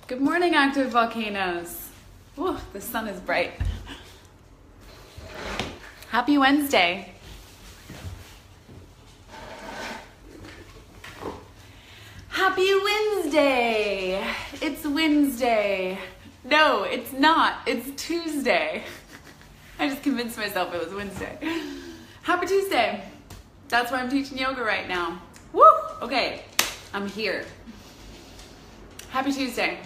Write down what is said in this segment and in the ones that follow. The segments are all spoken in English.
Good morning, active volcanoes. Woo, the sun is bright. Happy Wednesday. Happy Wednesday. It's Wednesday. No, it's not. It's Tuesday. I just convinced myself it was Wednesday. Happy Tuesday. That's why I'm teaching yoga right now. Woo! Okay, I'm here. Happy Tuesday.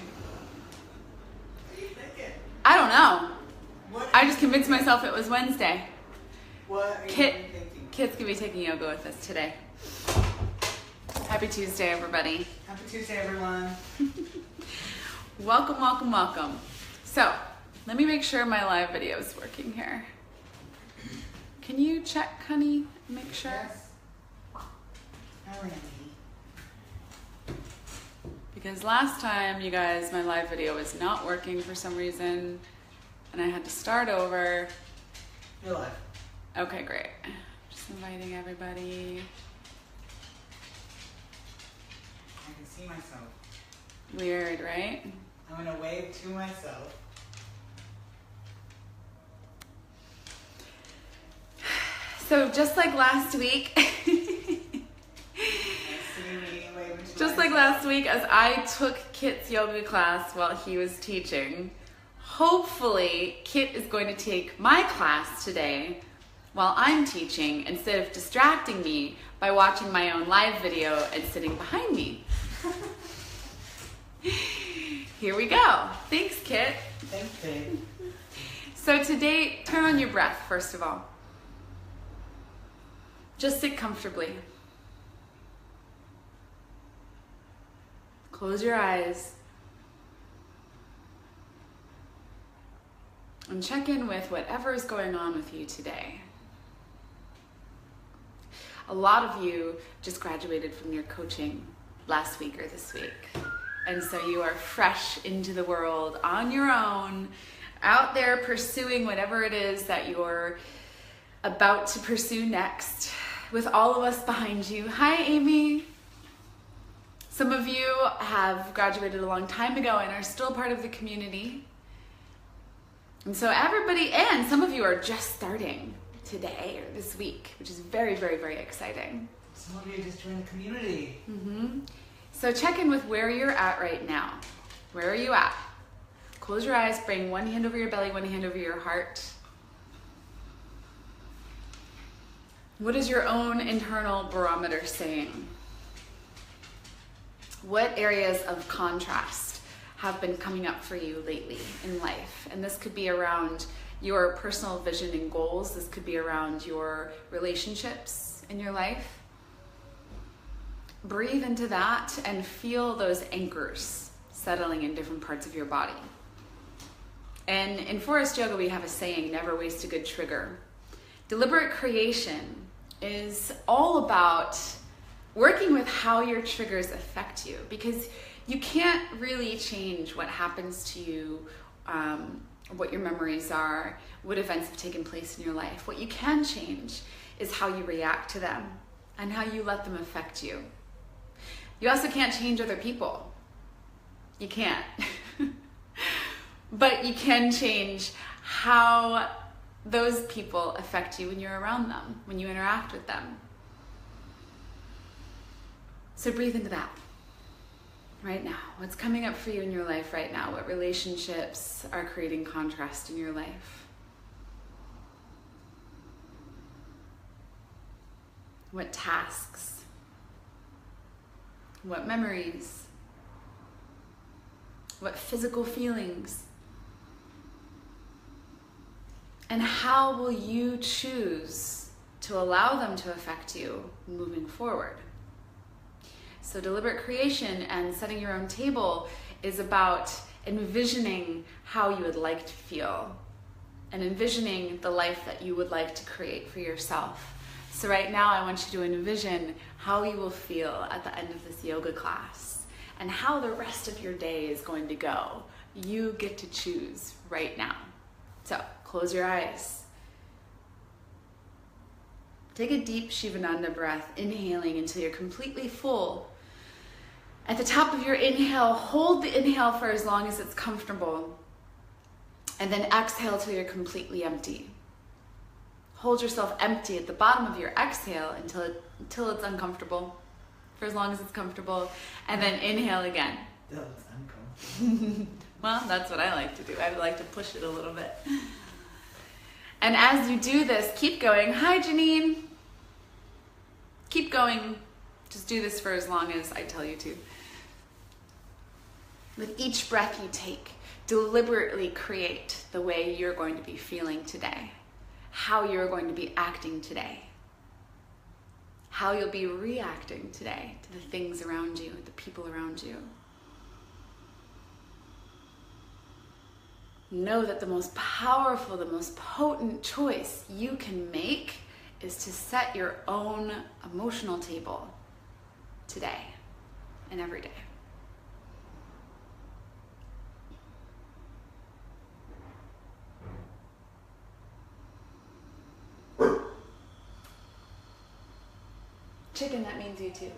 I don't know. I just convinced myself it was Wednesday. What are you Kit's thinking? gonna be taking yoga with us today. Happy Tuesday, everybody. Happy Tuesday, everyone. Welcome, welcome, welcome. So, let me make sure my live video is working here. Can you check, honey? Make sure. Yes. Melanie. Because last time, you guys, my live video was not working for some reason, and I had to start over. You're live. Okay, great. Just inviting everybody. I can see myself. Weird, right? I'm gonna wave to myself. So just like last week, just like last week, as I took Kit's yoga class while he was teaching, hopefully Kit is going to take my class today while I'm teaching instead of distracting me by watching my own live video and sitting behind me. Here we go. Thanks, Kit. Thanks, babe. So today, turn on your breath, first of all. Just sit comfortably. Close your eyes. And check in with whatever is going on with you today. A lot of you just graduated from your coaching last week or this week. And so you are fresh into the world on your own, out there pursuing whatever it is that you're about to pursue next, with all of us behind you. Hi, Amy. Some of you have graduated a long time ago and are still part of the community. And so everybody, and some of you are just starting today or this week, which is very, very, very exciting. Some of you just joined the community. So check in with where you're at right now. Where are you at? Close your eyes, bring one hand over your belly, one hand over your heart. What is your own internal barometer saying? What areas of contrast have been coming up for you lately in life? And this could be around your personal vision and goals. This could be around your relationships in your life. Breathe into that and feel those anchors settling in different parts of your body. And in Forrest Yoga, we have a saying, never waste a good trigger. Deliberate creation is all about working with how your triggers affect you, because you can't really change what happens to you, what your memories are, what events have taken place in your life. What you can change is how you react to them and how you let them affect you. You also can't change other people. You can't. But you can change how those people affect you when you're around them, when you interact with them. So breathe into that right now. What's coming up for you in your life right now? What relationships are creating contrast in your life? What tasks? What memories? What physical feelings? And how will you choose to allow them to affect you moving forward? So deliberate creation and setting your own table is about envisioning how you would like to feel and envisioning the life that you would like to create for yourself. So right now I want you to envision how you will feel at the end of this yoga class and how the rest of your day is going to go. You get to choose right now. So close your eyes. Take a deep Shivananda breath, inhaling until you're completely full. At the top of your inhale, hold the inhale for as long as it's comfortable. And then exhale till you're completely empty. Hold yourself empty at the bottom of your exhale until it's uncomfortable, for as long as it's comfortable. And then inhale again. Until it's uncomfortable. Well, that's what I like to do. I like to push it a little bit. And as you do this, keep going. Hi, Janine. Keep going. Just do this for as long as I tell you to. With each breath you take, deliberately create the way you're going to be feeling today, how you're going to be acting today, how you'll be reacting today to the things around you, the people around you. Know that the most powerful, the most potent choice you can make is to set your own emotional table today and every day. Chicken, that means you too.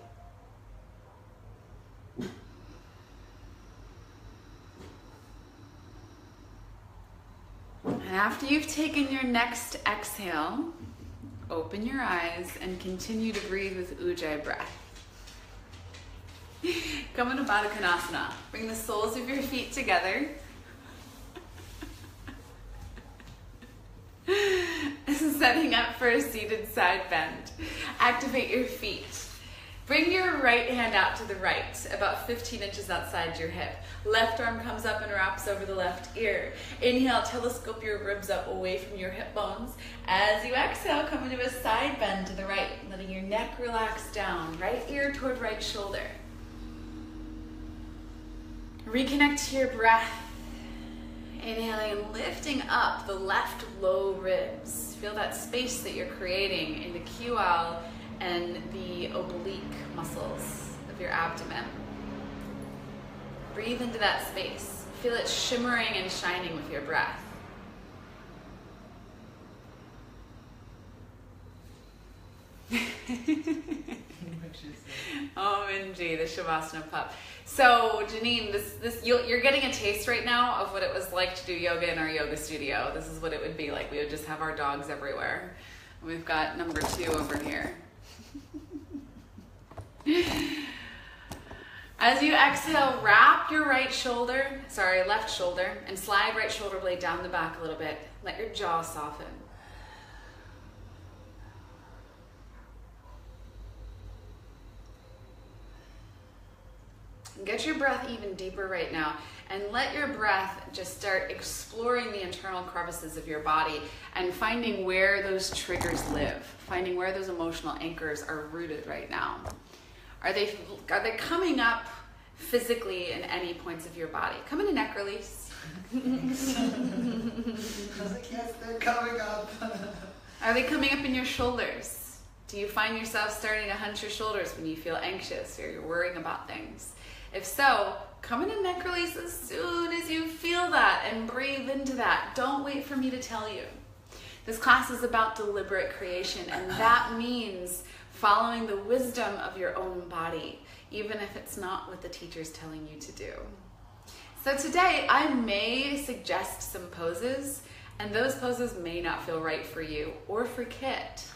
And after you've taken your next exhale, open your eyes and continue to breathe with Ujjayi breath. Come into Baddha Konasana. Bring the soles of your feet together. This is setting up for a seated side bend. Activate your feet. Bring your right hand out to the right, about 15 inches outside your hip. Left arm comes up and wraps over the left ear. Inhale, telescope your ribs up away from your hip bones. As you exhale, come into a side bend to the right, letting your neck relax down, right ear toward right shoulder. Reconnect to your breath. Inhaling and lifting up the left low ribs. Feel that space that you're creating in the QL and the oblique muscles of your abdomen. Breathe into that space. Feel it shimmering and shining with your breath. OMG, the Shavasana pup. So Janine, you're getting a taste right now of what it was like to do yoga in our yoga studio. This is what it would be like. We would just have our dogs everywhere. We've got number 2 over here. As you exhale, wrap your left shoulder, and slide right shoulder blade down the back a little bit. Let your jaw soften. Get your breath even deeper right now, and let your breath just start exploring the internal crevices of your body and finding where those triggers live, finding where those emotional anchors are rooted right now. Are they coming up physically in any points of your body? Come into neck release. I was like, yes, they're coming up. Are they coming up in your shoulders? Do you find yourself starting to hunch your shoulders when you feel anxious or you're worrying about things? If so, come into neck release as soon as you feel that and breathe into that. Don't wait for me to tell you. This class is about deliberate creation, and that means following the wisdom of your own body, even if it's not what the teacher's telling you to do. So today, I may suggest some poses, and those poses may not feel right for you or for Kit.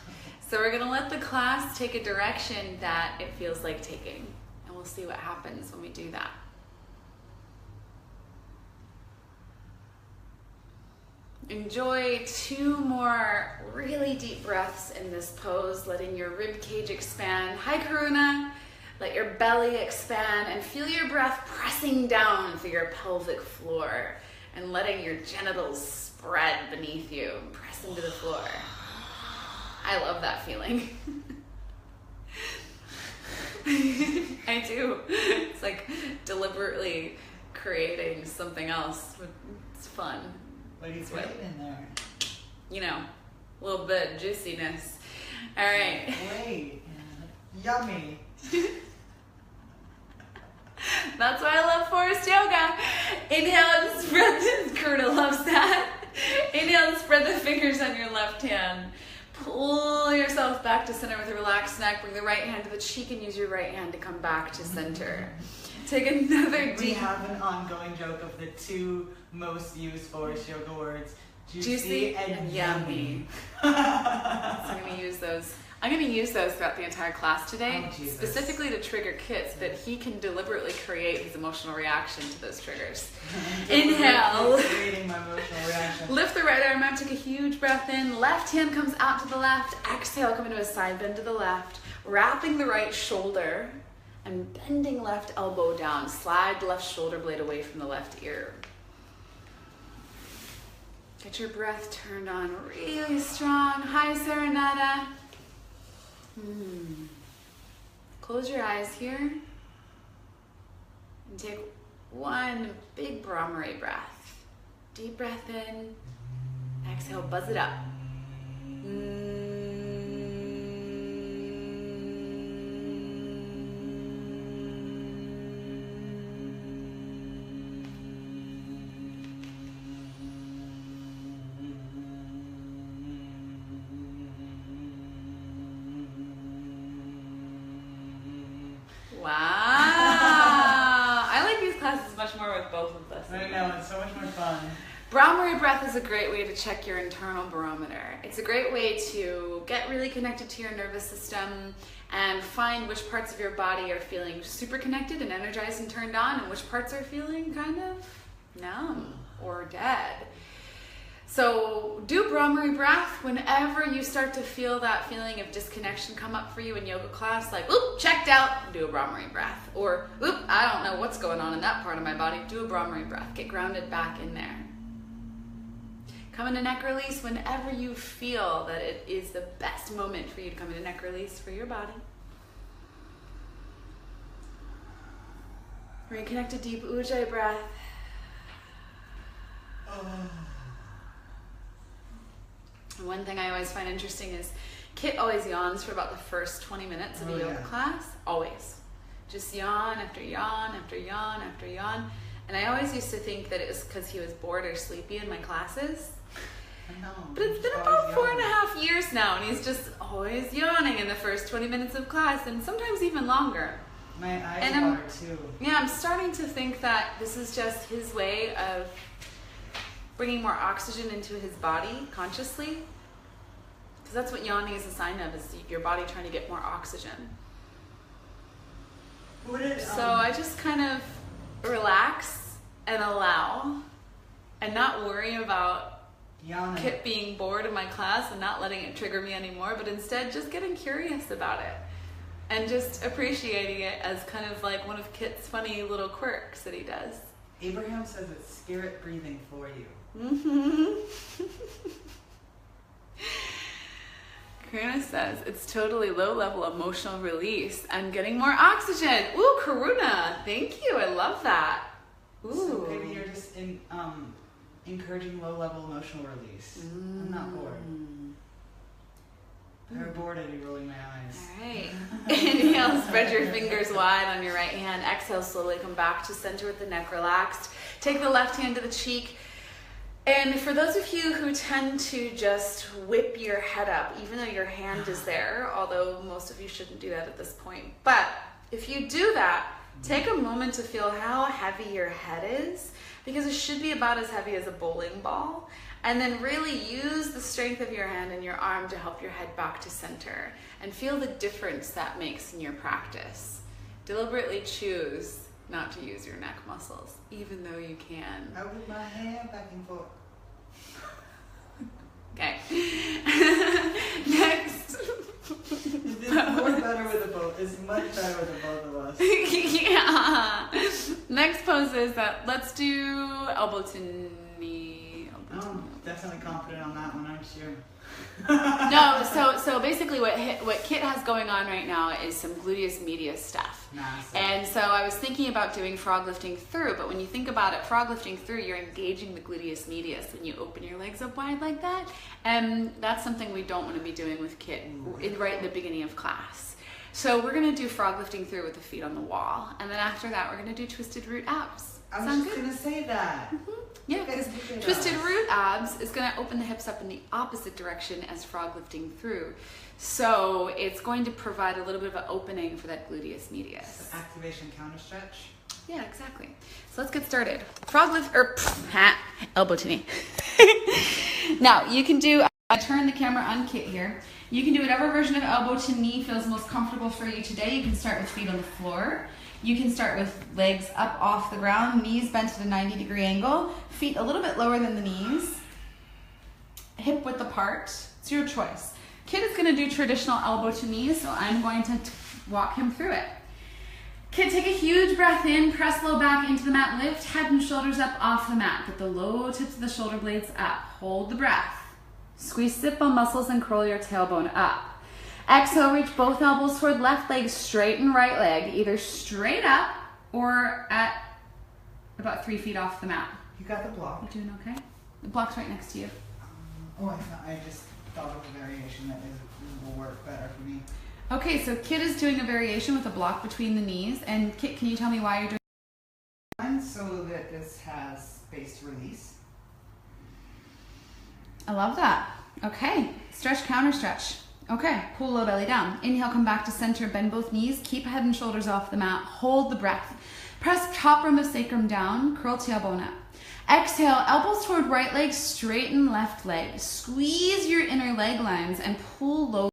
So we're gonna let the class take a direction that it feels like taking. We'll see what happens when we do that. Enjoy 2 more really deep breaths in this pose, letting your rib cage expand. Hi, Karuna. Let your belly expand and feel your breath pressing down through your pelvic floor and letting your genitals spread beneath you and press into the floor. I love that feeling. I do. It's like deliberately creating something else. It's fun. What are you putting in there? You know, a little bit of juiciness. All right. Wait. Yummy. That's why I love Forrest Yoga. Inhale and spread the... Kurta loves that. Inhale and spread the fingers on your left hand. Pull yourself back to center with a relaxed neck. Bring the right hand to the cheek and use your right hand to come back to center. Take another deep. We have an ongoing joke of the two most used Forrest Yoga words, juicy and yummy. So I'm going to use those throughout the entire class today, Oh, specifically to trigger Kit, so that he can deliberately create his emotional reaction to those triggers. Inhale. Creating my emotional reaction. Lift the right arm up, take a huge breath in. Left hand comes out to the left. Exhale, come into a side bend to the left. Wrapping the right shoulder and bending left elbow down. Slide the left shoulder blade away from the left ear. Get your breath turned on really strong. High Serenata. Close your eyes here and take one big Brahmari breath. Deep breath in. Exhale, buzz it up. Wow. I like these classes much more with both of us. I know, it's so much more fun. Brahmari breath is a great way to check your internal barometer. It's a great way to get really connected to your nervous system and find which parts of your body are feeling super connected and energized and turned on, and which parts are feeling kind of numb or dead. So do Brahmari breath whenever you start to feel that feeling of disconnection come up for you in yoga class, like, oop, checked out, do a Brahmari breath. Or, oop, I don't know what's going on in that part of my body, do a Brahmari breath. Get grounded back in there. Come into neck release whenever you feel that it is the best moment for you to come into neck release for your body. Reconnect a deep Ujjayi breath. One thing I always find interesting is Kit always yawns for about the first 20 minutes of a yoga class. Always. Just yawn after yawn after yawn after yawn. And I always used to think that it was because he was bored or sleepy in my classes. But it's been about 4.5 years now, and he's just always yawning in the first 20 minutes of class, and sometimes even longer. My eyes water too. Yeah, I'm starting to think that this is just his way of bringing more oxygen into his body consciously. Because that's what yawning is a sign of, is your body trying to get more oxygen. So I just kind of relax and allow and not worry about yawning. Kit being bored in my class and not letting it trigger me anymore, but instead just getting curious about it and just appreciating it as kind of like one of Kit's funny little quirks that he does. Abraham says it's spirit breathing for you. Karuna says it's totally low-level emotional release. I'm getting more oxygen. Ooh, Karuna, thank you. I love that. Ooh. So maybe you're just encouraging low-level emotional release. I'm not bored. If I were bored, I'd be rolling my eyes. All right. Inhale, spread your fingers wide on your right hand. Exhale, slowly come back to center with the neck relaxed. Take the left hand to the cheek. And for those of you who tend to just whip your head up, even though your hand is there, although most of you shouldn't do that at this point, but if you do that, take a moment to feel how heavy your head is, because it should be about as heavy as a bowling ball. And then really use the strength of your hand and your arm to help your head back to center and feel the difference that makes in your practice. Deliberately choose not to use your neck muscles, even though you can. I whip my hand back and forth. Okay. Next. It's much better with the both. It's much better with the both of us. Yeah. Next pose is that. Let's do elbow to knee. Definitely confident on that one, aren't you? No, so basically what Kit has going on right now is some gluteus medius stuff. Nice. And so I was thinking about doing frog lifting through, but when you think about it, frog lifting through, you're engaging the gluteus medius when you open your legs up wide like that. And that's something we don't want to be doing with Kit right in the beginning of class. So we're going to do frog lifting through with the feet on the wall. And then after that, we're going to do twisted root abs. I was just going to say that. Mm-hmm. Yeah, because twisted root abs is going to open the hips up in the opposite direction as frog lifting through. So it's going to provide a little bit of an opening for that gluteus medius. So activation counter stretch? Yeah, exactly. So let's get started. Frog lift, or elbow to knee. Now, you can do, I turn the camera on Kit here. You can do whatever version of elbow to knee feels most comfortable for you today. You can start with feet on the floor. You can start with legs up off the ground, knees bent at a 90-degree angle, feet a little bit lower than the knees, hip width apart. It's your choice. Kit is going to do traditional elbow to knee, so I'm going to walk him through it. Kit, take a huge breath in, press low back into the mat, lift head and shoulders up off the mat. Get the low tips of the shoulder blades up. Hold the breath. Squeeze sit bone muscles and curl your tailbone up. Exhale, reach both elbows toward left leg, straighten right leg, either straight up or at about 3 feet off the mat. You got the block. You doing okay? The block's right next to you. I just thought of a variation that will work better for me. Okay, so Kit is doing a variation with a block between the knees. And Kit, can you tell me why you're doing One, so that this has space to release. I love that. Okay, stretch, counter stretch. Okay, pull low belly down. Inhale, come back to center, bend both knees, keep head and shoulders off the mat, hold the breath. Press top rim of sacrum down, curl tailbone up. Exhale, elbows toward right leg, straighten left leg. Squeeze your inner leg lines and pull low.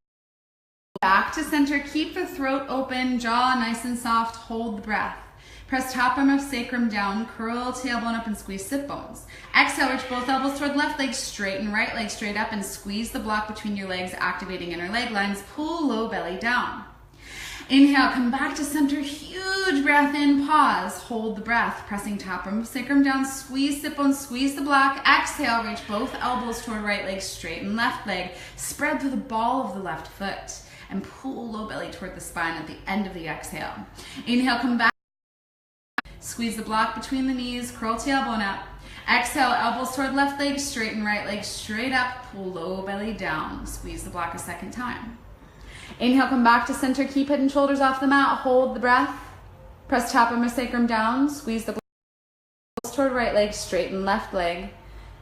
Back to center, keep the throat open, jaw nice and soft, hold the breath. Press top arm of sacrum down, curl tailbone up and squeeze sit bones. Exhale, reach both elbows toward left leg, straighten right leg straight up and squeeze the block between your legs, activating inner leg lines, pull low belly down. Inhale, come back to center, huge breath in, pause, hold the breath, pressing top arm of sacrum down, squeeze sit bones, squeeze the block. Exhale, reach both elbows toward right leg, straighten left leg, spread through the ball of the left foot and pull low belly toward the spine at the end of the exhale. Inhale, come back. Squeeze the block between the knees, curl tailbone up. Exhale, elbows toward left leg, straighten right leg straight up, pull low belly down. Squeeze the block a second time. Inhale, come back to center, keep head and shoulders off the mat, hold the breath. Press top arm of sacrum down, squeeze the block, elbows toward right leg, straighten left leg.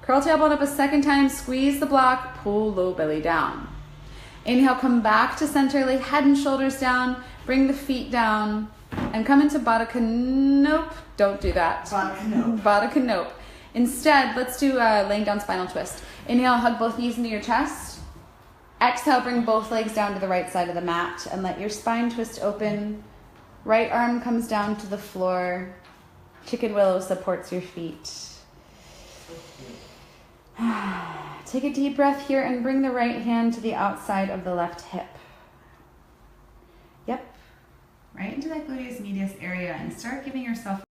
Curl tailbone up a second time, squeeze the block, pull low belly down. Inhale, come back to center, lay head and shoulders down, bring the feet down, and come into Baddha Konasana. Don't do that. Baddha Konasana. Instead, let's do laying down spinal twist. Inhale, hug both knees into your chest. Exhale, bring both legs down to the right side of the mat and let your spine twist open. Right arm comes down to the floor. Chicken willow supports your feet. Take a deep breath here and bring the right hand to the outside of the left hip. Yep. Right into that gluteus medius area and start giving yourself.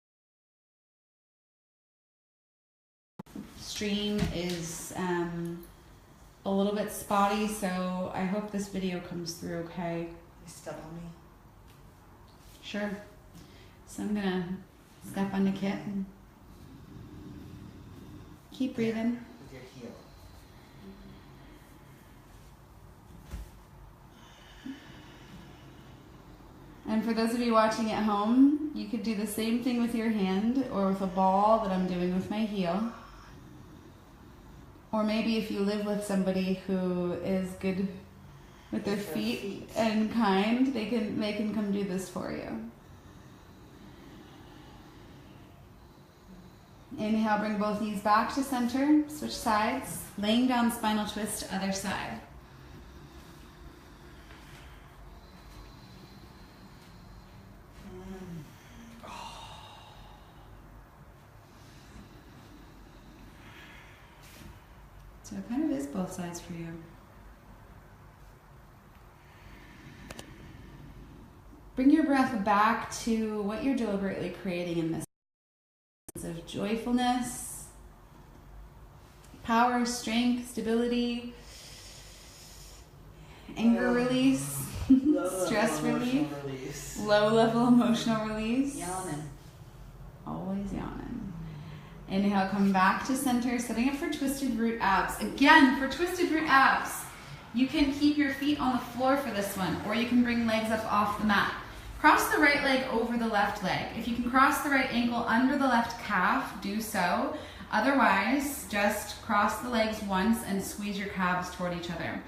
Stream is a little bit spotty, so I hope this video comes through okay. You step on me? Sure. So I'm gonna step on the Kit and keep breathing. With your heel. And for those of you watching at home, you could do the same thing with your hand or with a ball that I'm doing with my heel. Or maybe if you live with somebody who is good with their feet and kind, they can come do this for you. Inhale, bring both knees back to center, switch sides, laying down spinal twist, other side. So it kind of is both sides for you. Bring your breath back to what you're deliberately creating in this sense of joyfulness, power, strength, stability, anger release, stress relief, low-level emotional release. Yawning. Always yawning. Inhale, come back to center, setting up for twisted root abs. Again, for twisted root abs, you can keep your feet on the floor for this one, or you can bring legs up off the mat. Cross the right leg over the left leg. If you can cross the right ankle under the left calf, do so. Otherwise, just cross the legs once and squeeze your calves toward each other.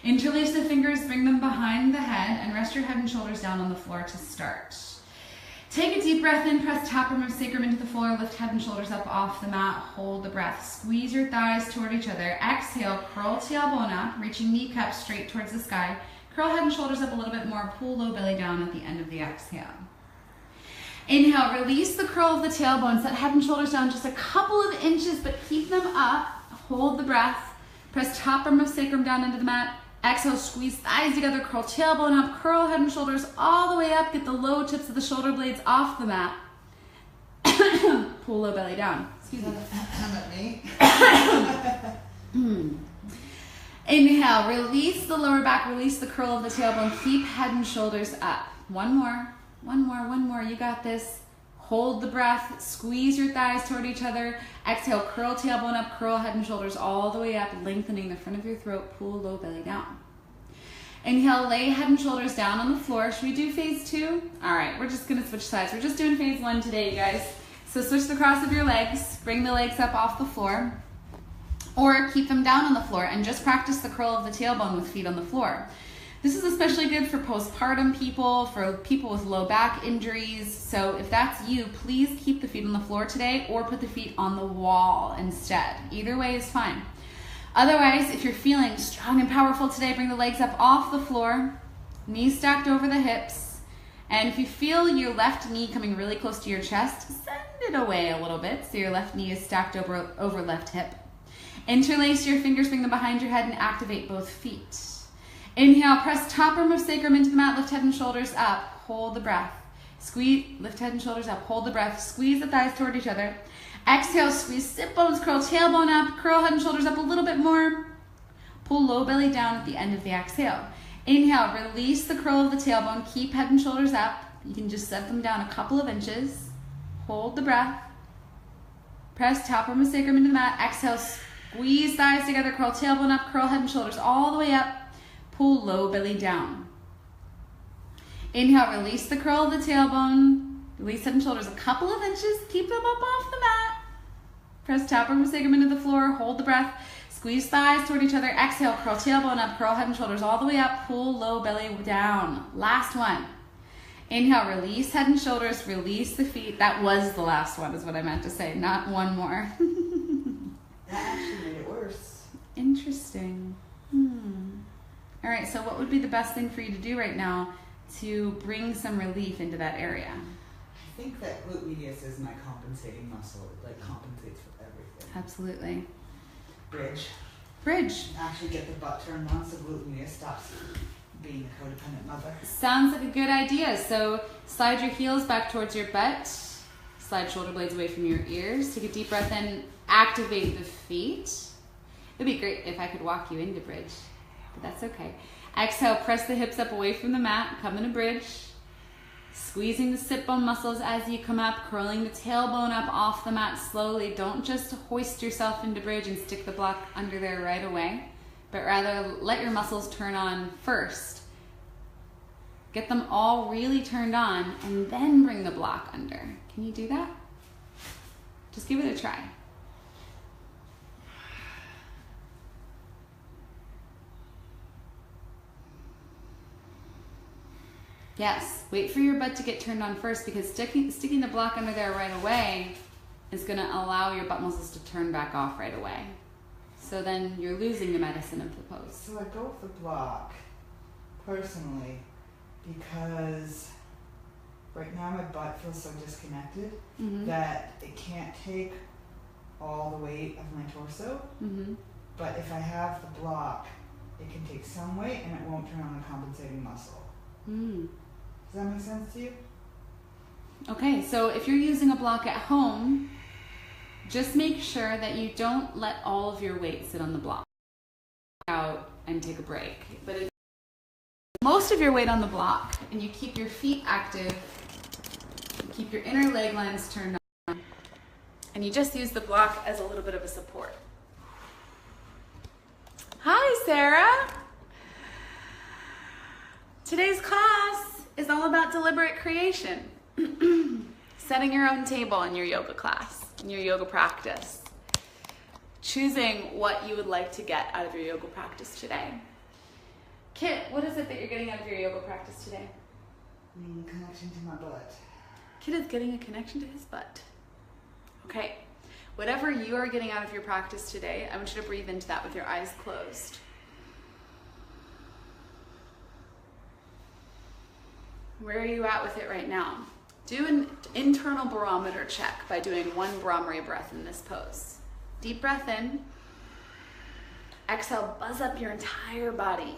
Interlace the fingers, bring them behind the head, and rest your head and shoulders down on the floor to start. Take a deep breath in, press top arm of sacrum into the floor, lift head and shoulders up off the mat, hold the breath. Squeeze your thighs toward each other. Exhale, curl tailbone up, reaching kneecaps straight towards the sky. Curl head and shoulders up a little bit more, pull low belly down at the end of the exhale. Inhale, release the curl of the tailbone, set head and shoulders down just a couple of inches, but keep them up. Hold the breath. Press top arm of sacrum down into the mat. Exhale, squeeze thighs together, curl tailbone up, curl head and shoulders all the way up, get the low tips of the shoulder blades off the mat. Pull low belly down. Excuse me. Inhale, release the lower back, release the curl of the tailbone, keep head and shoulders up. One more, you got this. Hold the breath, squeeze your thighs toward each other. Exhale, curl tailbone up, curl head and shoulders all the way up, lengthening the front of your throat, pull low belly down. Inhale, lay head and shoulders down on the floor. Should we do phase 2? All right, we're just gonna switch sides. We're just doing phase 1 today, you guys. So switch the cross of your legs, bring the legs up off the floor, or keep them down on the floor and just practice the curl of the tailbone with feet on the floor. This is especially good for postpartum people, for people with low back injuries. So if that's you, please keep the feet on the floor today or put the feet on the wall instead. Either way is fine. Otherwise, if you're feeling strong and powerful today, bring the legs up off the floor, knees stacked over the hips. And if you feel your left knee coming really close to your chest, send it away a little bit so your left knee is stacked over left hip. Interlace your fingers, bring them behind your head and activate both feet. Inhale, press top arm of sacrum into the mat, lift head and shoulders up, hold the breath. Squeeze, lift head and shoulders up, hold the breath, squeeze the thighs toward each other. Exhale, squeeze sit bones, curl tailbone up, curl head and shoulders up a little bit more. Pull low belly down at the end of the exhale. Inhale, release the curl of the tailbone, keep head and shoulders up. You can just set them down a couple of inches. Hold the breath. Press top arm of sacrum into the mat. Exhale, squeeze thighs together, curl tailbone up, curl head and shoulders all the way up. Pull low belly down. Inhale, release the curl of the tailbone. Release head and shoulders a couple of inches. Keep them up off the mat. Press top arm of sacrum into the floor. Hold the breath. Squeeze thighs toward each other. Exhale, curl tailbone up, curl head and shoulders all the way up. Pull low belly down. Last one. Inhale, release head and shoulders. Release the feet. That was the last one is what I meant to say, not one more. That actually made it worse. Interesting. All right, so what would be the best thing for you to do right now to bring some relief into that area? I think that glute medius is my compensating muscle. It like compensates for everything. Absolutely. Bridge. Actually get the butt turned on so glute medius stops being a codependent mother. Sounds like a good idea. So slide your heels back towards your butt. Slide shoulder blades away from your ears. Take a deep breath in. Activate the feet. It'd be great if I could walk you into bridge. But that's okay. Exhale, press the hips up away from the mat, come into bridge. Squeezing the sit bone muscles as you come up, curling the tailbone up off the mat slowly. Don't just hoist yourself into bridge and stick the block under there right away, but rather let your muscles turn on first. Get them all really turned on and then bring the block under. Can you do that? Just give it a try. Yes, wait for your butt to get turned on first because sticking the block under there right away is going to allow your butt muscles to turn back off right away. So then you're losing the medicine of the pose. So I go with the block, personally, because right now my butt feels so disconnected that it can't take all the weight of my torso. But if I have the block, it can take some weight and it won't turn on the compensating muscle. Does that make sense to you? Okay, so if you're using a block at home, just make sure that you don't let all of your weight sit on the block. Out and take a break. But if most of your weight on the block and you keep your feet active, you keep your inner leg lines turned on, and you just use the block as a little bit of a support. Hi, Sarah. Today's class is all about deliberate creation. Setting your own table in your yoga class, in your yoga practice. Choosing what you would like to get out of your yoga practice today. Kit, what is it that you're getting out of your yoga practice today? Connection to my butt. Kid is getting a connection to his butt. Okay, whatever you are getting out of your practice today, I want you to breathe into that with your eyes closed. Where are you at with it right now? Do an internal barometer check by doing one Brahmari breath in this pose. Deep breath in. Exhale, buzz up your entire body.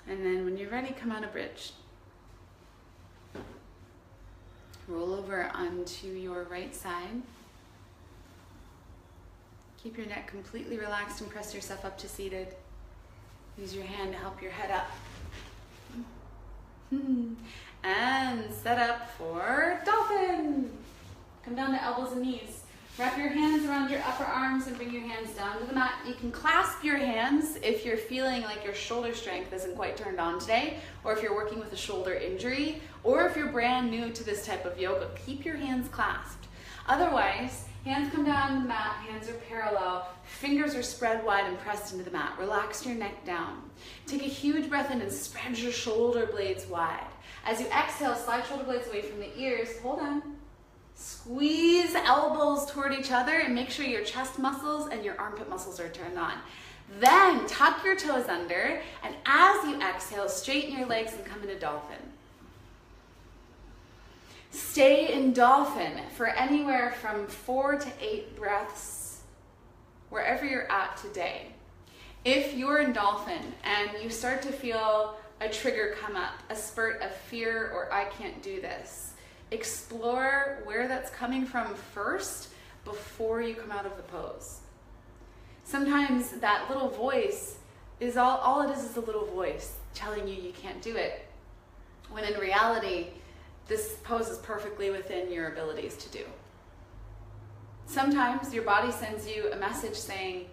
And then when you're ready, come out of bridge. Roll over onto your right side. Keep your neck completely relaxed and press yourself up to seated. Use your hand to help your head up. And set up for Dolphin. Come down to elbows and knees. Wrap your hands around your upper arms and bring your hands down to the mat. You can clasp your hands if you're feeling like your shoulder strength isn't quite turned on today, or if you're working with a shoulder injury, or if you're brand new to this type of yoga. Keep your hands clasped. Otherwise, hands come down on the mat, hands are parallel, fingers are spread wide and pressed into the mat. Relax your neck down. Take a huge breath in and spread your shoulder blades wide. As you exhale, slide shoulder blades away from the ears. Hold on. Squeeze elbows toward each other and make sure your chest muscles and your armpit muscles are turned on. Then tuck your toes under, and as you exhale, straighten your legs and come into Dolphin. Stay in Dolphin for anywhere from 4 to 8 breaths, wherever you're at today. If you're in Dolphin and you start to feel a trigger come up, a spurt of fear or I can't do this, explore where that's coming from first before you come out of the pose. Sometimes that little voice is all it is a little voice telling you can't do it, when in reality, this pose is perfectly within your abilities to do. Sometimes your body sends you a message saying,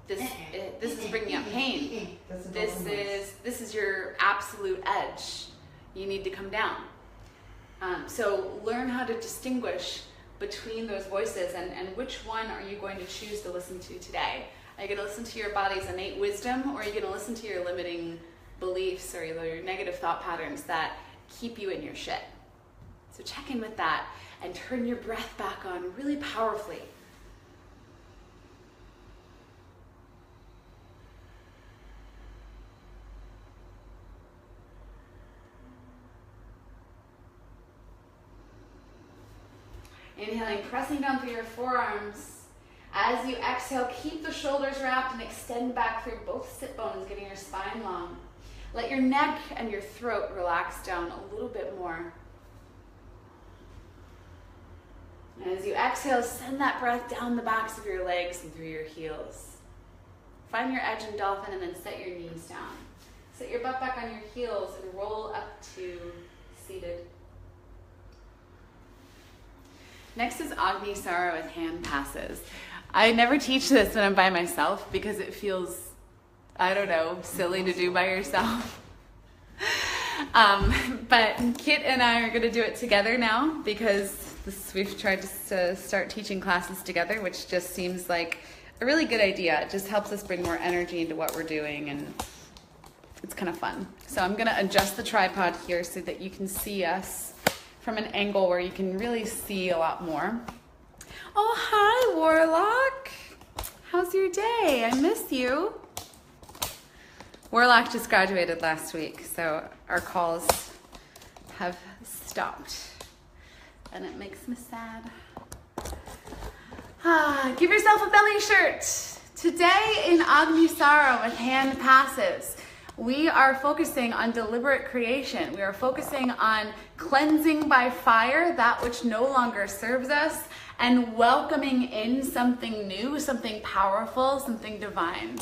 this is bringing up pain. This is your absolute edge. You need to come down. So learn how to distinguish between those voices and which one are you going to choose to listen to today. Are you going to listen to your body's innate wisdom, or are you going to listen to your limiting beliefs or your negative thought patterns that keep you in your shit? So check in with that and turn your breath back on really powerfully. Inhaling, pressing down through your forearms. As you exhale, keep the shoulders wrapped and extend back through both sit bones, getting your spine long. Let your neck and your throat relax down a little bit more. And as you exhale, send that breath down the backs of your legs and through your heels. Find your edge in Dolphin and then set your knees down. Set your butt back on your heels and roll up to seated. Next is Agnisara with hand passes. I never teach this when I'm by myself because it feels, I don't know, silly to do by yourself. But Kit and I are going to do it together now because we've tried to start teaching classes together, which just seems like a really good idea. It just helps us bring more energy into what we're doing, and it's kind of fun. So I'm going to adjust the tripod here so that you can see us from an angle where you can really see a lot more. Oh, hi, Warlock. How's your day? I miss you. Warlock just graduated last week, so our calls have stopped, and it makes me sad. Give yourself a belly shirt. Today in Agnisara with hand passes, we are focusing on deliberate creation. We are focusing on cleansing by fire that which no longer serves us and welcoming in something new, something powerful, something divine.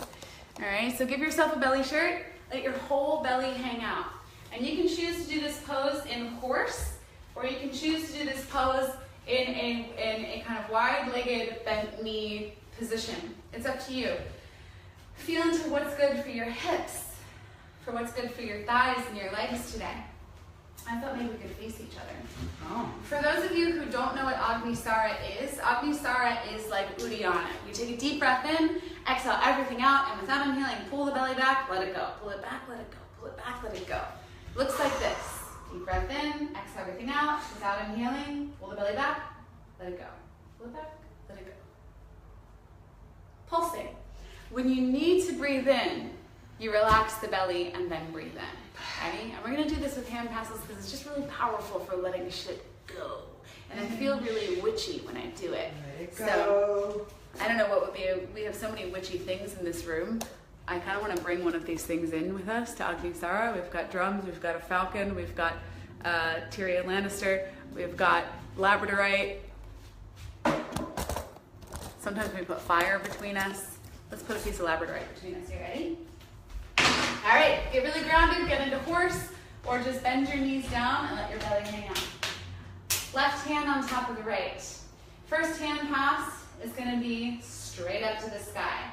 All right, so give yourself a belly shirt. Let your whole belly hang out. And you can choose to do this pose in horse, or you can choose to do this pose in a kind of wide-legged, bent knee position. It's up to you. Feel into what's good for your hips, for what's good for your thighs and your legs today. I thought maybe we could face each other. Oh. For those of you who don't know what Agnisara is like Uddiyana. You take a deep breath in, exhale everything out, and without inhaling, pull the belly back, let it go. Pull it back, let it go. Pull it back, let it go. Looks like this. Deep breath in, exhale everything out, without inhaling, pull the belly back, let it go. Pull it back, let it go. Pulsing. When you need to breathe in, you relax the belly and then breathe in. Ready? And we're going to do this with hand passes because it's just really powerful for letting shit go. And I feel really witchy when I do it. Let it So, go. I don't know what would be, we have so many witchy things in this room. I kind of want to bring one of these things in with us to Agnisara. We've got drums, we've got a falcon, we've got Tyrion Lannister, we've got Labradorite. Sometimes we put fire between us. Let's put a piece of Labradorite between us. You ready? All right, get really grounded, get into horse, or just bend your knees down and let your belly hang out. Left hand on top of the right. First hand pass is going to be straight up to the sky.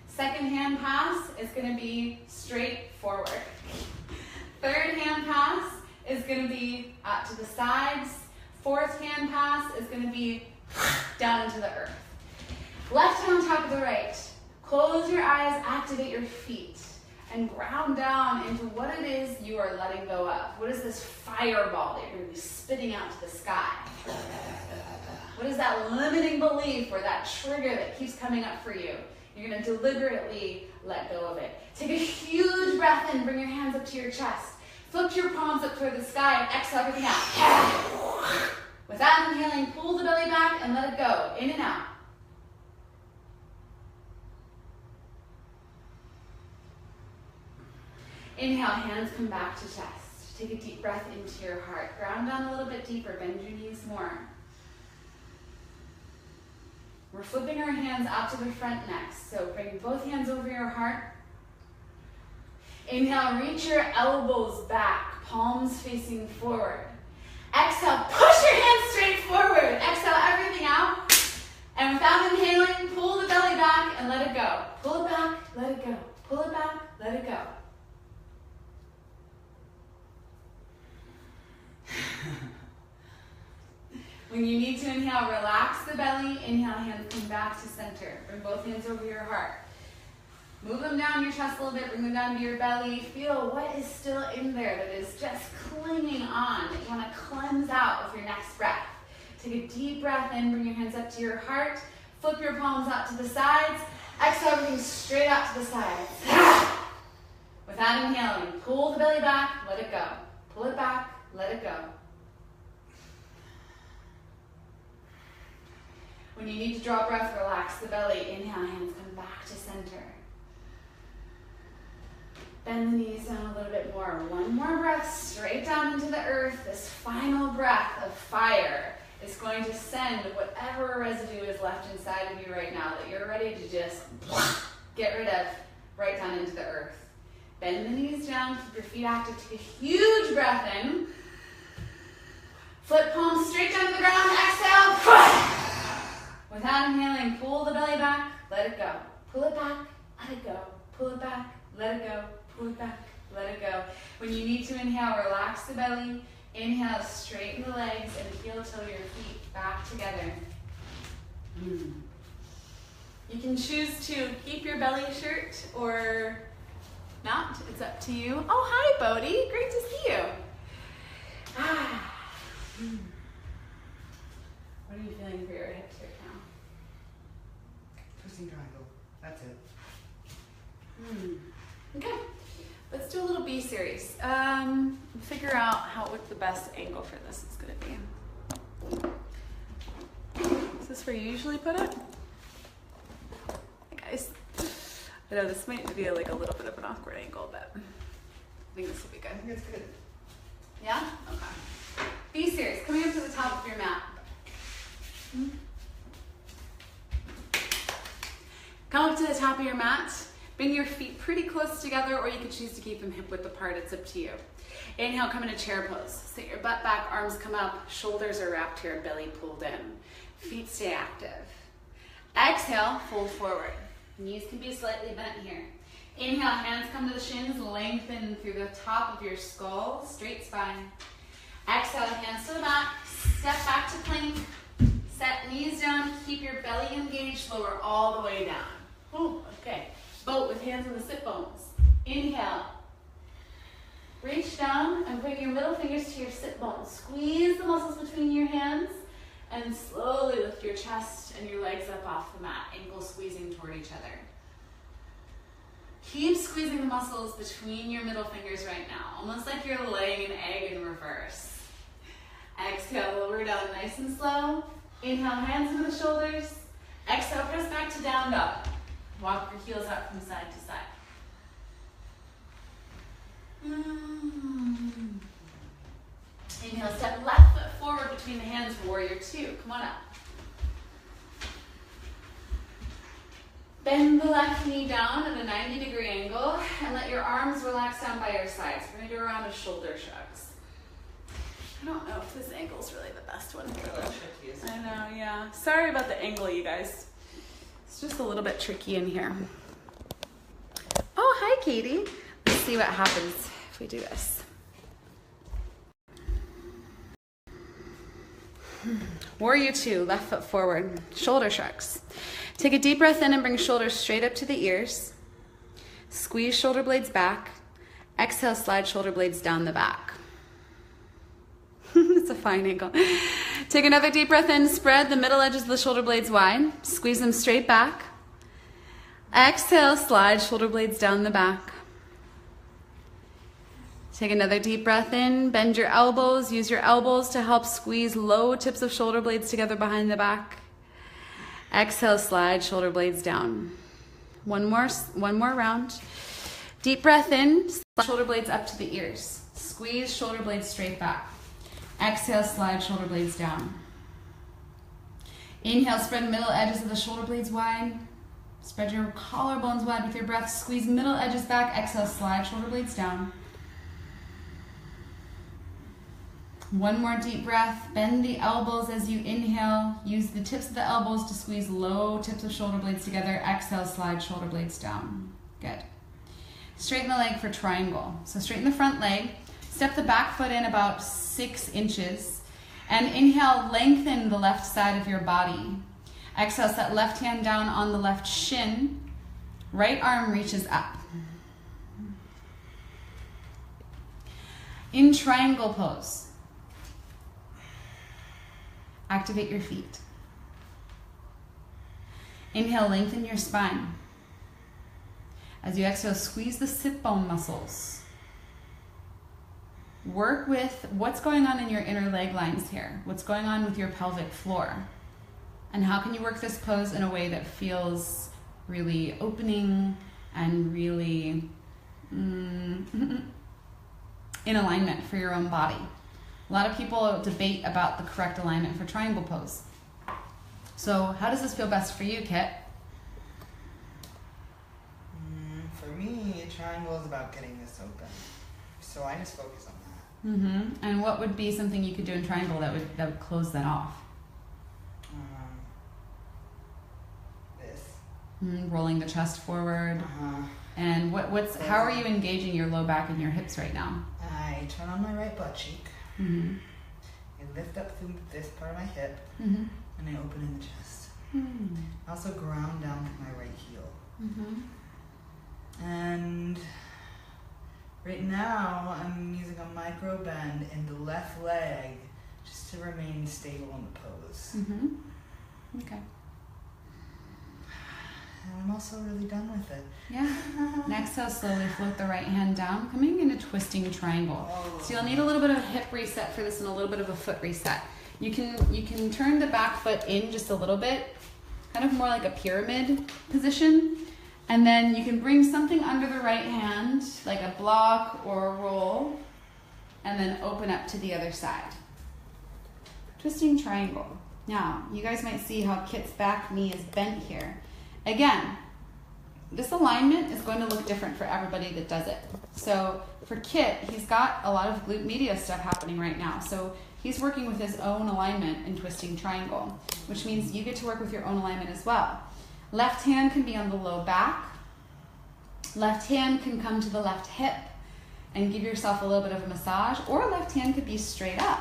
Second hand pass is going to be straight forward. Third hand pass is going to be out to the sides. Fourth hand pass is going to be down into the earth. Left hand on top of the right. Close your eyes, activate your feet, and ground down into what it is you are letting go of. What is this fireball that you're going to be spitting out to the sky? What is that limiting belief or that trigger that keeps coming up for you? You're going to deliberately let go of it. Take a huge breath in, bring your hands up to your chest. Flip your palms up toward the sky and exhale everything out. Without inhaling, pull the belly back and let it go, in and out. Inhale, hands come back to chest. Take a deep breath into your heart. Ground down a little bit deeper, bend your knees more. We're flipping our hands out to the front next. So bring both hands over your heart. Inhale, reach your elbows back, palms facing forward. Exhale, push your hands straight forward. Exhale everything out. And without inhaling, pull the belly back and let it go. Pull it back, let it go. Pull it back, let it go. When you need to inhale, relax the belly. Inhale, hands come back to center. Bring both hands over your heart. Move them down your chest a little bit. Bring them down to your belly. Feel what is still in there that is just clinging on, that you want to cleanse out with your next breath. Take a deep breath in. Bring your hands up to your heart. Flip your palms out to the sides. Exhale everything straight out to the sides. Without inhaling, pull the belly back. Let it go. Pull it back. Let it go. When you need to draw breath, relax the belly. Inhale, hands come back to center. Bend the knees down a little bit more. One more breath straight down into the earth. This final breath of fire is going to send whatever residue is left inside of you right now that you're ready to just get rid of right down into the earth. Bend the knees down, keep your feet active. Take a huge breath in. Flip palms straight down to the ground. Exhale. Without inhaling, pull the belly back, let it go. Pull it back, let it go. Pull it back, let it go. Pull it back, let it go. When you need to inhale, relax the belly. Inhale, straighten the legs and heel till your feet back together. You can choose to keep your belly shirt or not. It's up to you. Oh, hi, Bodhi. Great to see you. What are you feeling for your hips right now? Twisting triangle. That's it. Okay. Let's do a little B series. Figure out what the best angle for this is going to be. Is this where you usually put it? Hey guys. I know this might be like a little bit of an awkward angle, but I think this will be good. I think it's good. Yeah? Okay. B series. Coming up to the top of your mat. Come up to the top of your mat. Bring your feet pretty close together, or you can choose to keep them hip width apart. It's up to you. Inhale, come into chair pose. Sit your butt back, arms come up, shoulders are wrapped here, belly pulled in. Feet stay active. Exhale, fold forward. Knees can be slightly bent here. Inhale, hands come to the shins, lengthen through the top of your skull, straight spine. Exhale, hands to the mat. Step back to plank. Set knees down. Keep your belly engaged. Lower all the way down. Ooh, okay. Boat with hands on the sit bones. Inhale. Reach down and bring your middle fingers to your sit bones. Squeeze the muscles between your hands and slowly lift your chest and your legs up off the mat, ankles squeezing toward each other. Keep squeezing the muscles between your middle fingers right now, almost like you're laying an egg in reverse. Exhale, lower down nice and slow. Inhale, hands into the shoulders. Exhale, press back to down dog. Walk your heels up from side to side. Inhale, step left foot forward between the hands, warrior two. Come on up. Bend the left knee down at a 90-degree angle and let your arms relax down by your sides. We're going to do a round of shoulder shrugs. I don't know if this angle is really the best one for them. I know, yeah. Sorry about the angle, you guys. It's just a little bit tricky in here. Oh, hi, Katie. Let's see what happens if we do this. Warrior two, left foot forward, shoulder shrugs. Take a deep breath in and bring shoulders straight up to the ears. Squeeze shoulder blades back. Exhale, slide shoulder blades down the back. It's a fine angle. Take another deep breath in, spread the middle edges of the shoulder blades wide. Squeeze them straight back. Exhale, slide shoulder blades down the back. Take another deep breath in, bend your elbows. Use your elbows to help squeeze low tips of shoulder blades together behind the back. Exhale, slide shoulder blades down. One more round. Deep breath in, slide shoulder blades up to the ears. Squeeze shoulder blades straight back. Exhale, slide shoulder blades down. Inhale, spread middle edges of the shoulder blades wide. Spread your collarbones wide with your breath. Squeeze middle edges back. Exhale, slide shoulder blades down. One more deep breath. Bend the elbows as you inhale. Use the tips of the elbows to squeeze low tips of shoulder blades together. Exhale, slide shoulder blades down. Good. Straighten the leg for triangle. So straighten the front leg. Step the back foot in about 6 inches. And inhale, lengthen the left side of your body. Exhale, set left hand down on the left shin. Right arm reaches up. In triangle pose. Activate your feet. Inhale, lengthen your spine. As you exhale, squeeze the sit bone muscles. Work with what's going on in your inner leg lines here. What's going on with your pelvic floor. And how can you work this pose in a way that feels really opening and really in alignment for your own body. A lot of people debate about the correct alignment for triangle pose. So how does this feel best for you, Kit? For me, a triangle is about getting this open. So I just focus on that. Mm-hmm. And what would be something you could do in triangle that would close that off? This. Rolling the chest forward. And how are you engaging your low back and your hips right now? I turn on my right butt cheek. Mm-hmm. I lift up through this part of my hip, mm-hmm. and I open in the chest. Mm-hmm. I also ground down with my right heel. Mm-hmm. And right now, I'm using a micro bend in the left leg just to remain stable in the pose. Mm-hmm. Okay. And I'm also really done with it. Yeah. Next, I'll slowly float the right hand down, coming into twisting triangle. So you'll need a little bit of a hip reset for this and a little bit of a foot reset. You can turn the back foot in just a little bit, kind of more like a pyramid position. And then you can bring something under the right hand, like a block or a roll, and then open up to the other side. Twisting triangle. Now, you guys might see how Kit's back knee is bent here. Again, this alignment is going to look different for everybody that does it. So for Kit, he's got a lot of glute medius stuff happening right now. So he's working with his own alignment in twisting triangle, which means you get to work with your own alignment as well. Left hand can be on the low back. Left hand can come to the left hip. and give yourself a little bit of a massage, or left hand could be straight up,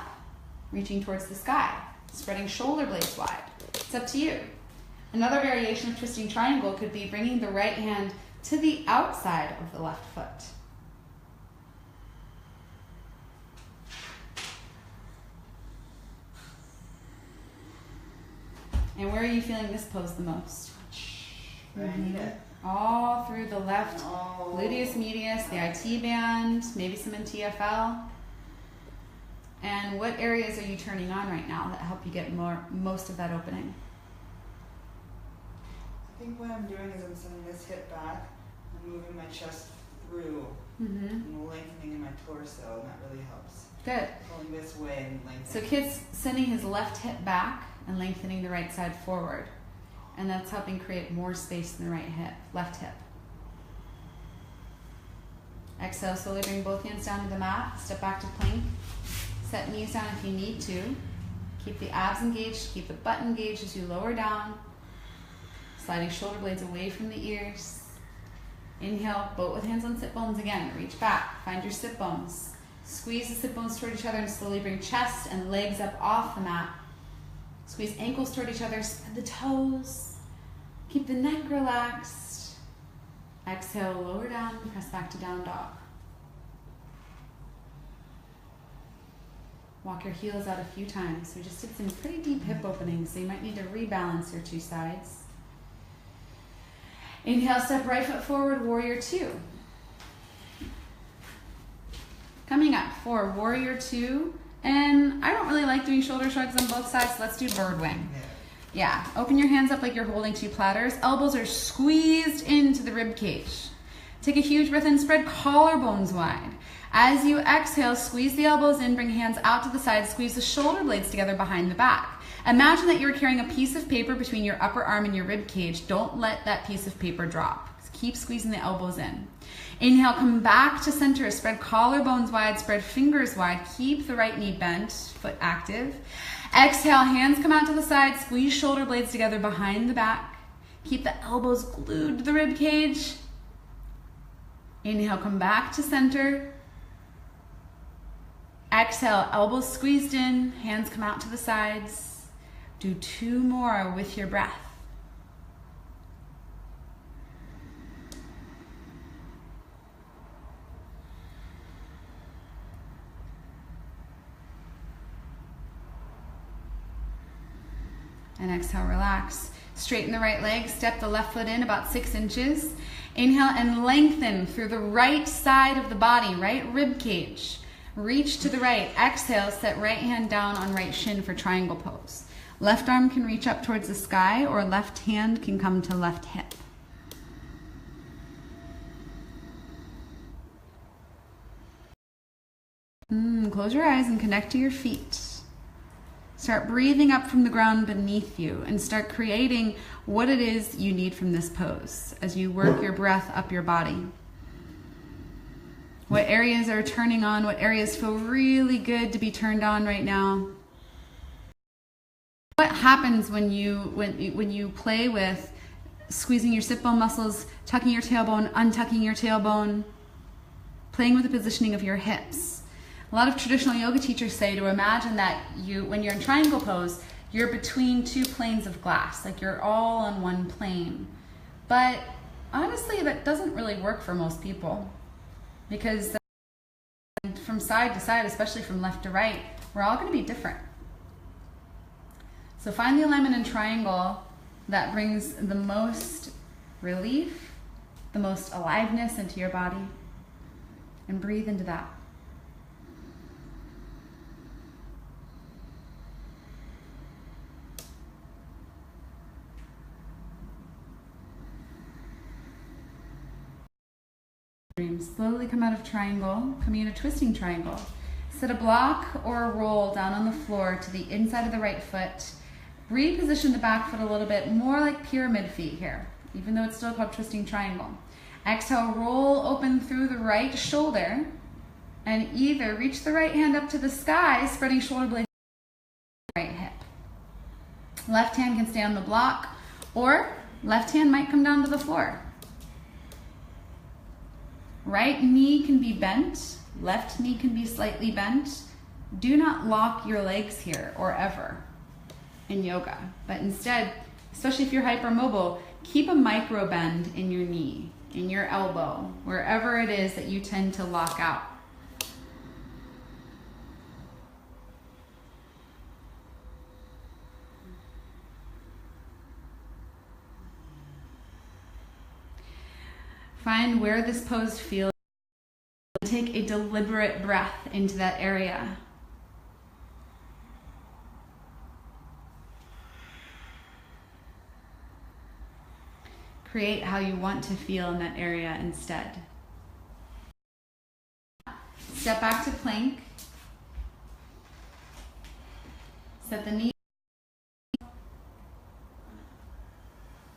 reaching towards the sky, spreading shoulder blades wide. It's up to you. Another variation of twisting triangle could be bringing the right hand to the outside of the left foot. And where are you feeling this pose the most? Where I need it. All through the left gluteus medius, the IT band, maybe some in TFL. And what areas are you turning on right now that help you get most of that opening? I think what I'm doing is I'm sending this hip back and moving my chest through and lengthening in my torso, and that really helps. Good. Pulling this way and lengthening. So kid's sending his left hip back and lengthening the right side forward. And that's helping create more space in the right hip, left hip. Exhale, slowly bring both hands down to the mat. Step back to plank. Set knees down if you need to. Keep the abs engaged, keep the butt engaged as you lower down. Sliding shoulder blades away from the ears. Inhale, boat with hands on sit bones again. Reach back, find your sit bones. Squeeze the sit bones toward each other and slowly bring chest and legs up off the mat. Squeeze ankles toward each other, spread the toes. Keep the neck relaxed. Exhale, lower down, press back to down dog. Walk your heels out a few times. We just did some pretty deep hip openings, so you might need to rebalance your two sides. Inhale, step right foot forward, warrior two. Coming up for warrior two. And I don't really like doing shoulder shrugs on both sides, so let's do bird wing. Yeah, open your hands up like you're holding two platters. Elbows are squeezed into the rib cage. Take a huge breath in, spread collarbones wide. As you exhale, squeeze the elbows in, bring hands out to the side, squeeze the shoulder blades together behind the back. Imagine that you're carrying a piece of paper between your upper arm and your rib cage. Don't let that piece of paper drop. Keep squeezing the elbows in. Inhale, come back to center. Spread collarbones wide, spread fingers wide. Keep the right knee bent, foot active. Exhale, hands come out to the side. Squeeze shoulder blades together behind the back. Keep the elbows glued to the rib cage. Inhale, come back to center. Exhale, elbows squeezed in, hands come out to the sides. Do two more with your breath. And exhale, relax. Straighten the right leg, step the left foot in about 6 inches. Inhale and lengthen through the right side of the body, right rib cage. Reach to the right. Exhale, set right hand down on right shin for triangle pose. Left arm can reach up towards the sky, or left hand can come to left hip. Close your eyes and connect to your feet. Start breathing up from the ground beneath you and start creating what it is you need from this pose as you work your breath up your body. What areas are turning on? What areas feel really good to be turned on right now? What happens when you play with squeezing your sit bone muscles, tucking your tailbone, untucking your tailbone, playing with the positioning of your hips? A lot of traditional yoga teachers say to imagine that when you're in triangle pose, you're between two planes of glass, like you're all on one plane. But honestly, that doesn't really work for most people, because from side to side, especially from left to right, we're all going to be different. So find the alignment in triangle that brings the most relief, the most aliveness into your body, and breathe into that. Slowly come out of triangle, coming into twisting triangle. Set a block or a roll down on the floor to the inside of the right foot. Reposition the back foot a little bit, more like pyramid feet here, even though it's still called twisting triangle. Exhale, roll open through the right shoulder and either reach the right hand up to the sky, spreading shoulder blades to the right hip. Left hand can stay on the block, or left hand might come down to the floor. Right knee can be bent Left knee can be slightly bent. Do not lock your legs here or ever in yoga, but instead, especially if you're hypermobile, keep a micro bend in your knee, in your elbow, wherever it is that you tend to lock out. Find where this pose feels. Take a deliberate breath into that area. Create how you want to feel in that area instead. Step back to plank. Set the knee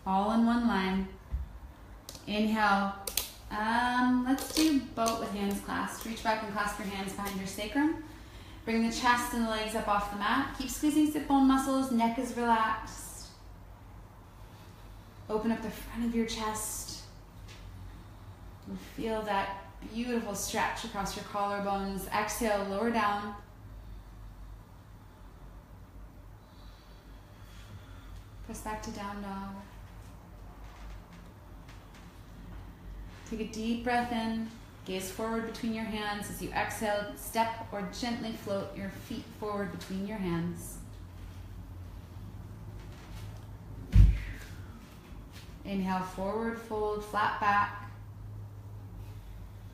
all in one line. Inhale. Let's do boat with hands clasped. Reach back and clasp your hands behind your sacrum. Bring the chest and the legs up off the mat. Keep squeezing sit bone muscles. Neck is relaxed. Open up the front of your chest. And feel that beautiful stretch across your collarbones. Exhale, lower down. Press back to down dog. Take a deep breath in, gaze forward between your hands. As you exhale, step or gently float your feet forward between your hands. Inhale, forward fold, flat back.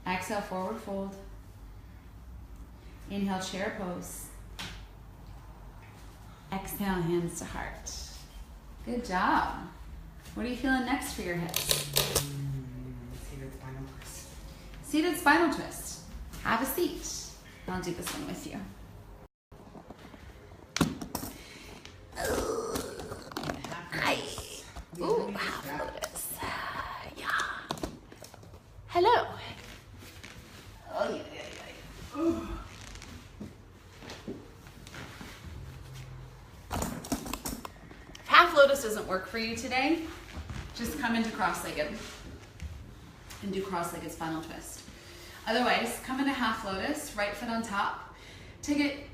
Exhale, forward fold. Inhale, chair pose. Exhale, hands to heart. Good job. What are you feeling next for your hips? Seated spinal twist. Have a seat. I'll do this one with you. Hi. Ooh, half lotus. Yeah. Hello. Oh, yeah. Ooh. If half lotus doesn't work for you today, just come into cross-legged and do cross-legged spinal twist. Otherwise, come into half lotus, right foot on top.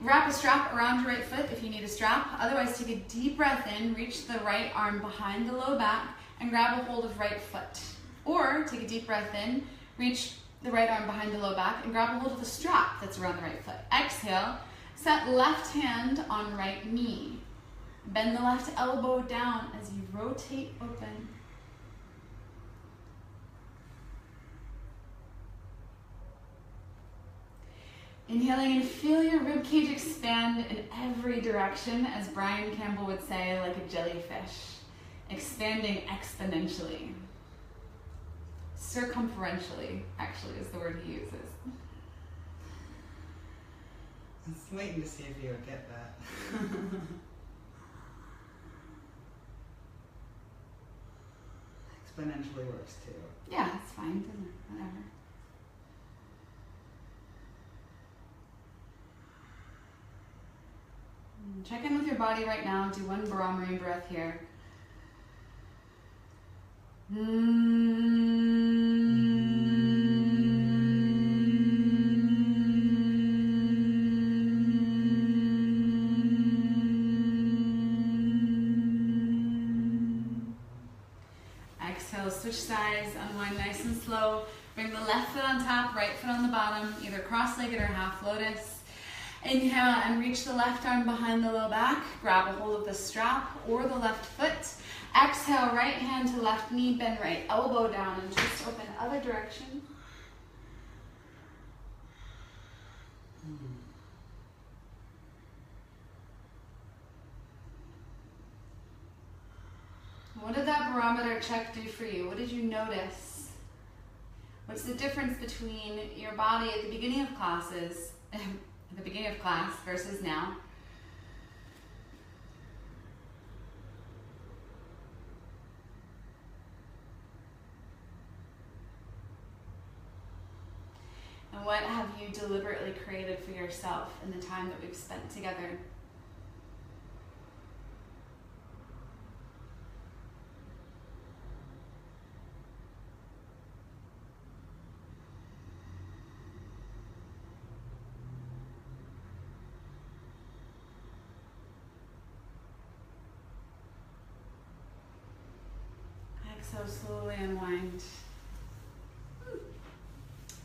Wrap a strap around your right foot if you need a strap. Otherwise, take a deep breath in, reach the right arm behind the low back, and grab a hold of right foot. Or take a deep breath in, reach the right arm behind the low back, and grab a hold of the strap that's around the right foot. Exhale, set left hand on right knee. Bend the left elbow down as you rotate open. Inhaling and feel your ribcage expand in every direction, as Brian Campbell would say, like a jellyfish, expanding exponentially. Circumferentially, actually, is the word he uses. I was waiting to see if you would get that. Exponentially works too. Yeah, it's fine. Whatever. Check in with your body right now. Do one Brahmari breath here. Exhale, switch sides, unwind nice and slow. Bring the left foot on top, right foot on the bottom, either cross-legged or half lotus. Inhale and reach the left arm behind the low back. Grab a hold of the strap or the left foot. Exhale, right hand to left knee, bend right elbow down and twist open other direction. What did that barometer check do for you? What did you notice? What's the difference between your body at the beginning of classes, at the beginning of class versus now? And what have you deliberately created for yourself in the time that we've spent together? So slowly unwind.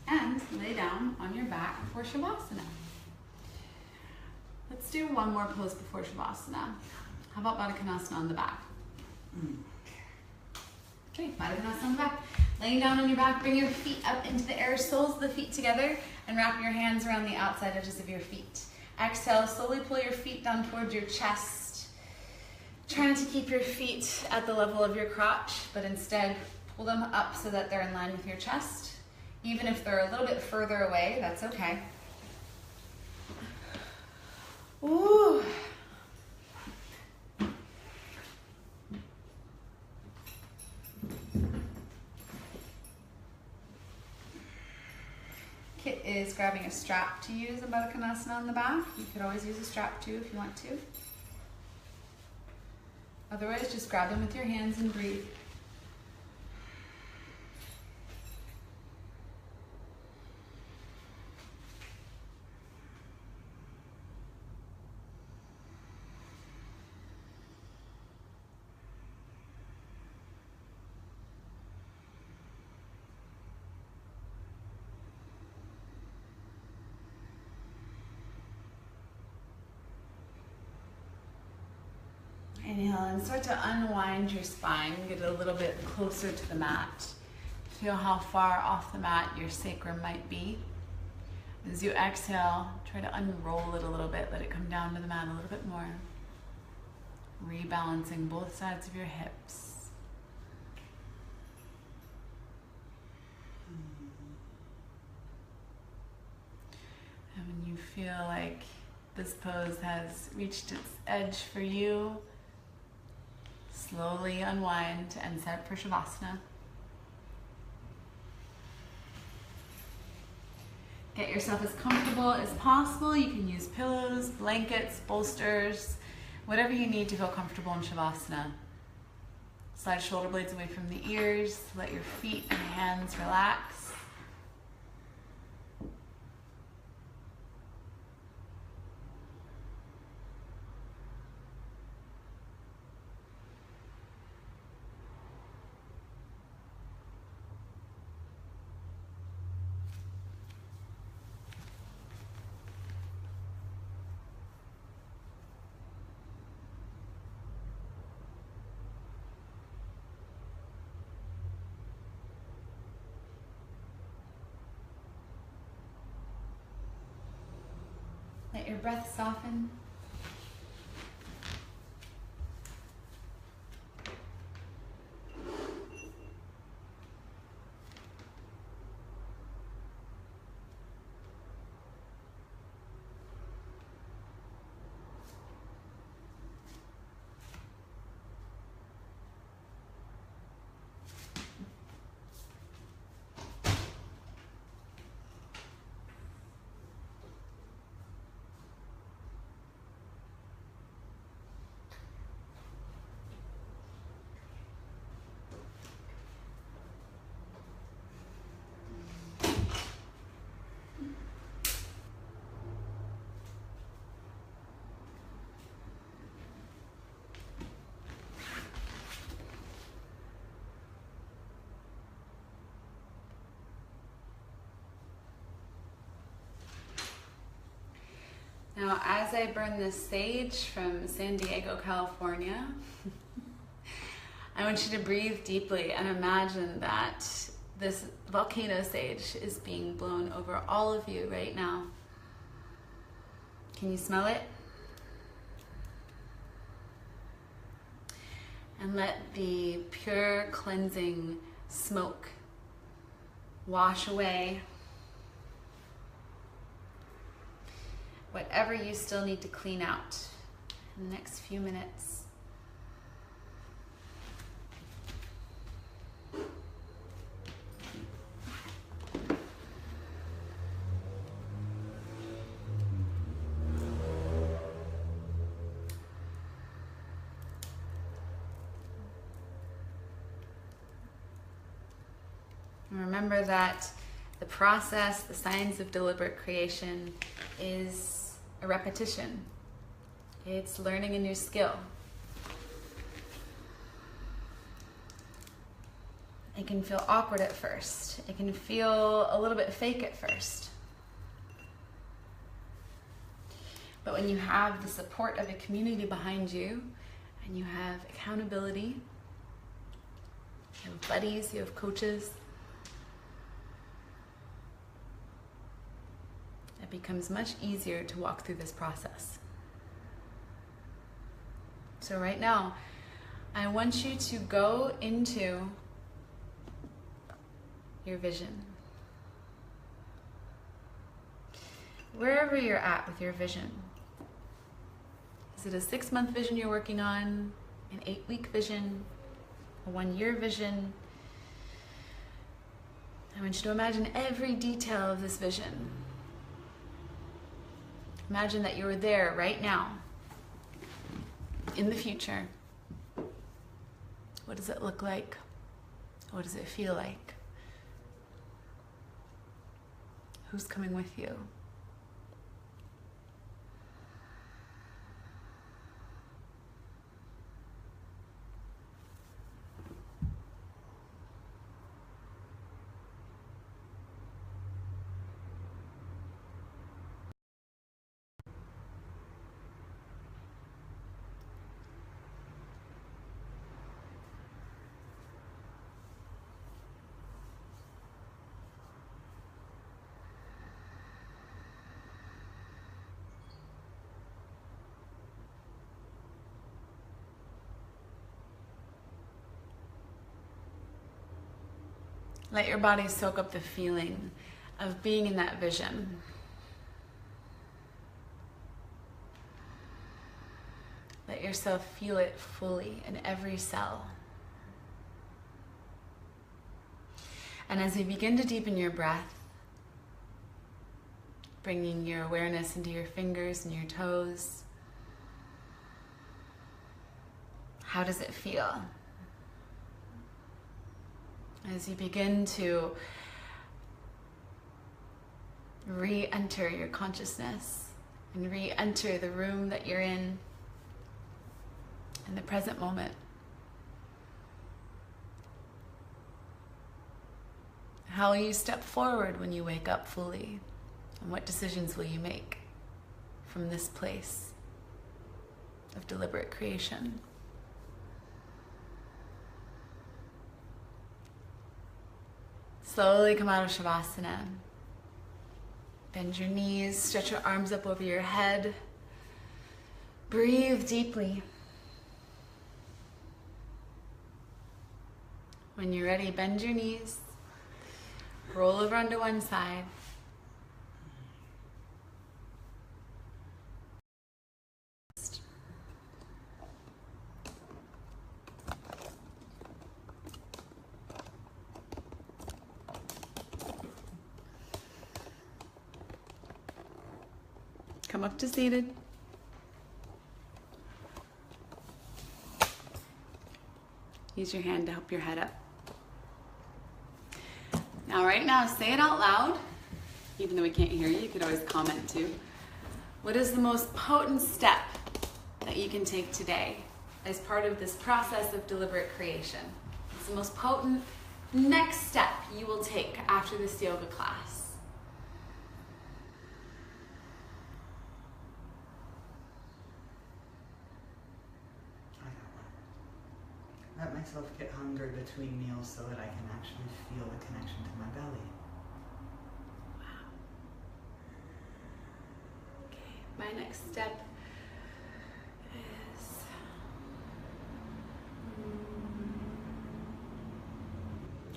And lay down on your back for Shavasana. Let's do one more pose before Shavasana. How about Baddha Konasana on the back? Okay, Baddha Konasana on the back. Laying down on your back, bring your feet up into the air, soles of the feet together, and wrap your hands around the outside edges of your feet. Exhale, slowly pull your feet down towards your chest. Try not to keep your feet at the level of your crotch, but instead pull them up so that they're in line with your chest. Even if they're a little bit further away, that's okay. Ooh. Kit is grabbing a strap to use a Baddha Konasana on the back. You could always use a strap too if you want to. Otherwise, just grab them with your hands and breathe. Inhale and start to unwind your spine. Get a little bit closer to the mat. Feel how far off the mat your sacrum might be. As you exhale, try to unroll it a little bit. Let it come down to the mat a little bit more. Rebalancing both sides of your hips. And when you feel like this pose has reached its edge for you, slowly unwind and set up for Shavasana. Get yourself as comfortable as possible. You can use pillows, blankets, bolsters, whatever you need to feel comfortable in Shavasana. Slide shoulder blades away from the ears. Let your feet and hands relax. Let your breath soften. Now, as I burn this sage from San Diego, California, I want you to breathe deeply and imagine that this volcano sage is being blown over all of you right now. Can you smell it? And let the pure cleansing smoke wash away whatever you still need to clean out in the next few minutes. And remember that the process, the science of deliberate creation, is a repetition. It's learning a new skill. It can feel awkward at first. It can feel a little bit fake at first. But when you have the support of a community behind you, and you have accountability, you have buddies, you have coaches, it becomes much easier to walk through this process. So right now, I want you to go into your vision. Wherever you're at with your vision. Is it a 6-month vision you're working on? An 8-week vision? A 1-year vision? I want you to imagine every detail of this vision. Imagine that you're there right now, in the future. What does it look like? What does it feel like? Who's coming with you? Let your body soak up the feeling of being in that vision. Let yourself feel it fully in every cell. And as you begin to deepen your breath, bringing your awareness into your fingers and your toes, how does it feel? As you begin to re-enter your consciousness and re-enter the room that you're in the present moment. How will you step forward when you wake up fully? And what decisions will you make from this place of deliberate creation? Slowly come out of Shavasana. Bend your knees, stretch your arms up over your head. Breathe deeply. When you're ready, bend your knees. Roll over onto one side. Come up to seated. Use your hand to help your head up. Now, right now, say it out loud. Even though we can't hear you, you could always comment too. What is the most potent step that you can take today as part of this process of deliberate creation? It's the most potent next step you will take after this yoga class. Let myself get hungry between meals so that I can actually feel the connection to my belly. Wow. Okay, my next step is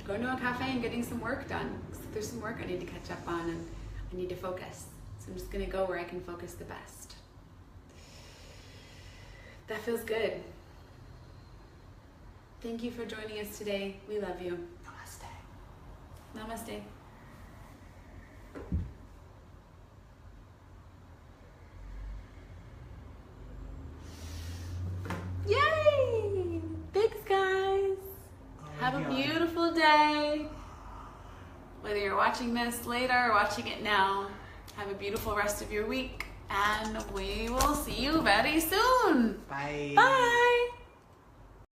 going to a cafe and getting some work done. So there's some work I need to catch up on and I need to focus. So I'm just going to go where I can focus the best. That feels good. Thank you for joining us today. We love you. Namaste. Namaste. Yay! Thanks, guys. Have a beautiful day. Whether you're watching this later or watching it now, have a beautiful rest of your week. And we will see you very soon. Bye. Bye.